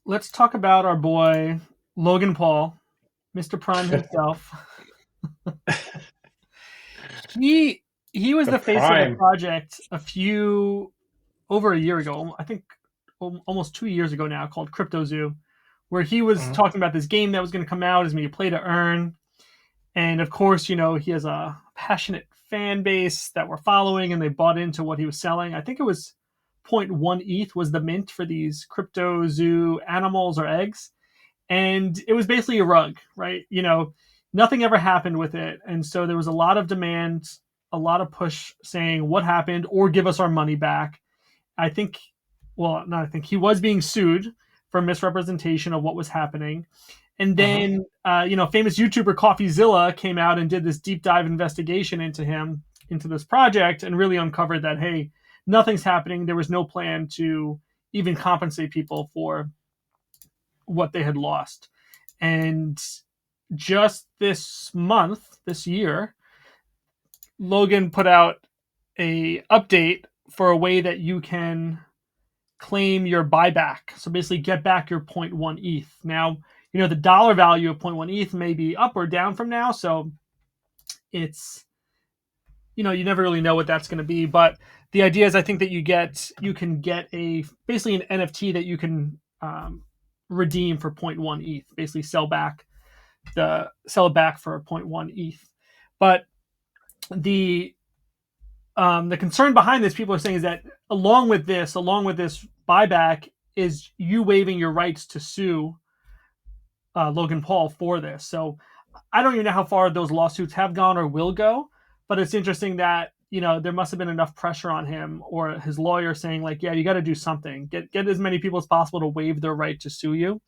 let's talk about our boy Logan Paul, Mr. Prime himself. He he was The the face of the prime. project over a year ago. I think almost 2 years ago now, called Cryptozoo, where he was Mhm. talking about this game that was going to come out, is going to play to earn. And of course, he has a passionate fan base that were following, and they bought into what he was selling. I think it was point 0.1 ETH was the mint for these crypto zoo animals or eggs. And it was basically a rug, right? Nothing ever happened with it. And so there was a lot of demand, a lot of push saying what happened or give us our money back. I think, well, not I think, he was being sued for misrepresentation of what was happening. And Mhm. then, famous YouTuber CoffeeZilla came out and did this deep dive investigation into him, into this project, and really uncovered that, hey, nothing's happening. There was no plan to even compensate people for what they had lost. And just this year, Logan put out a update for a way that you can claim your buyback. So basically get back your point 0.1 ETH. Now, the dollar value of point 0.1 ETH may be up or down from now. So it's, you never really know what that's going to be. But the idea is, I think that you can get basically an NFT that you can redeem for point 0.1 ETH, basically sell it back for 0.1 ETH. But the the concern behind this, people are saying, is that along with this buyback, is you waiving your rights to sue Logan Paul for this. So I don't even know how far those lawsuits have gone or will go, but it's interesting that there must have been enough pressure on him or his lawyer saying, like, yeah, you got to do something. Get as many people as possible to waive their right to sue you.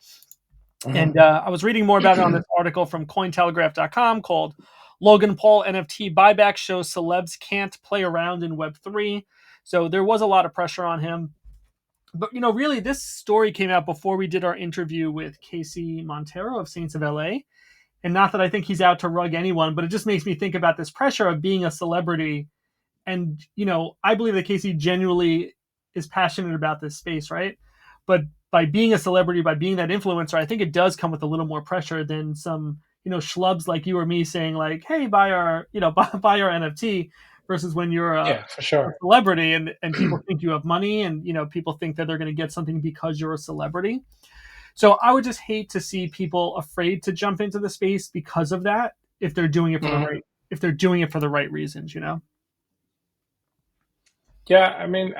Mhm. And I was reading more about it on this article from Cointelegraph.com called "Logan Paul NFT Buyback Shows Celebs Can't Play Around in Web3." So there was a lot of pressure on him. But really, this story came out before we did our interview with Casey Montero of Saints of LA. And not that I think he's out to rug anyone, but it just makes me think about this pressure of being a celebrity. And I believe that Casey genuinely is passionate about this space, right? But by being a celebrity, by being that influencer, I think it does come with a little more pressure than some schlubs like you or me saying, like, hey, buy our buy our NFT, versus when you're Yeah, for a sure. celebrity, and people think you have money, and people think that they're going to get something because you're a celebrity. So I would just hate to see people afraid to jump into the space because of that, if they're doing it for Mhm. the right reasons. Yeah, I mean,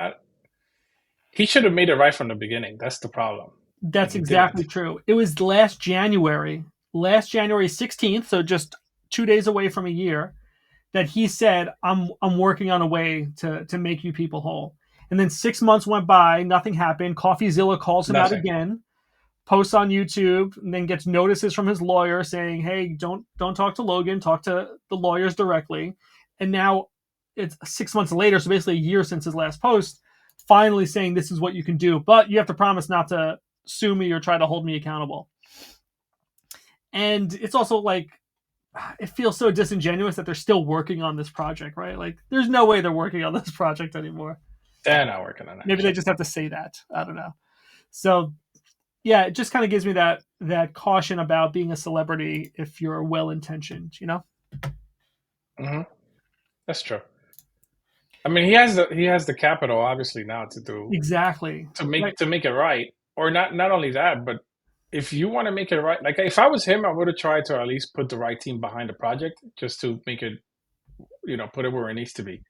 he should have made it right from the beginning. That's the problem, and That's he didn't. exactly true. It was last January 16th, so just 2 days away from a year, that he said, I'm working on a way to make you people whole. And then 6 months went by, nothing happened. CoffeeZilla calls him out Nothing. again, posts on YouTube, and then gets notices from his lawyer saying, "Hey, don't talk to Logan, talk to the lawyers directly." And now it's 6 months later, so basically a year since his last post, finally saying this is what you can do, but you have to promise not to sue me or try to hold me accountable. And it's also like, it feels so disingenuous that they're still working on this project, right? Like, there's no way they're working on this project anymore. They're not working on that Maybe they shit. just have to say that. I don't know. So yeah, it just kind of gives me that caution about being a celebrity if you're well intentioned. Hmm. That's true. I mean, he has the capital obviously now to do Exactly. to Right. make it right, or not only that, but if you want to make it right, like if I was him, I would have tried to at least put the right team behind the project just to make it, put it where it needs to be.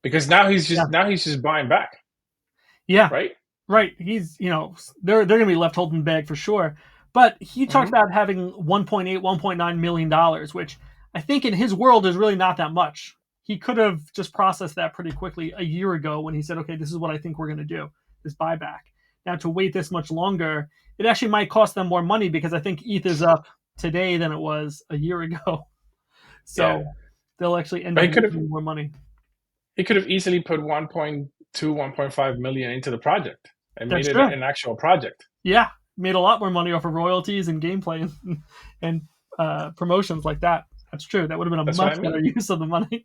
Because Yeah. now he's just buying back, Yeah. right? Right. He's, they're gonna be left holding the bag for sure. But he talked Hmm. about having 1.8, $1.9 million, which I think in his world is really not that much. He could have just processed that pretty quickly a year ago when he said, okay, this is what I think we're gonna do, this buyback. Now, to wait this much longer, it actually might cost them more money, because I think ETH is up today than it was a year ago. Yeah, So they'll actually end but up losing more money. he could have easily put 1.2, 1.5 million into the project and made That's it true. an actual project. Yeah, made a lot more money off of royalties and gameplay and promotions like that. That's true. That would have been a That's what I much better mean. use of the money.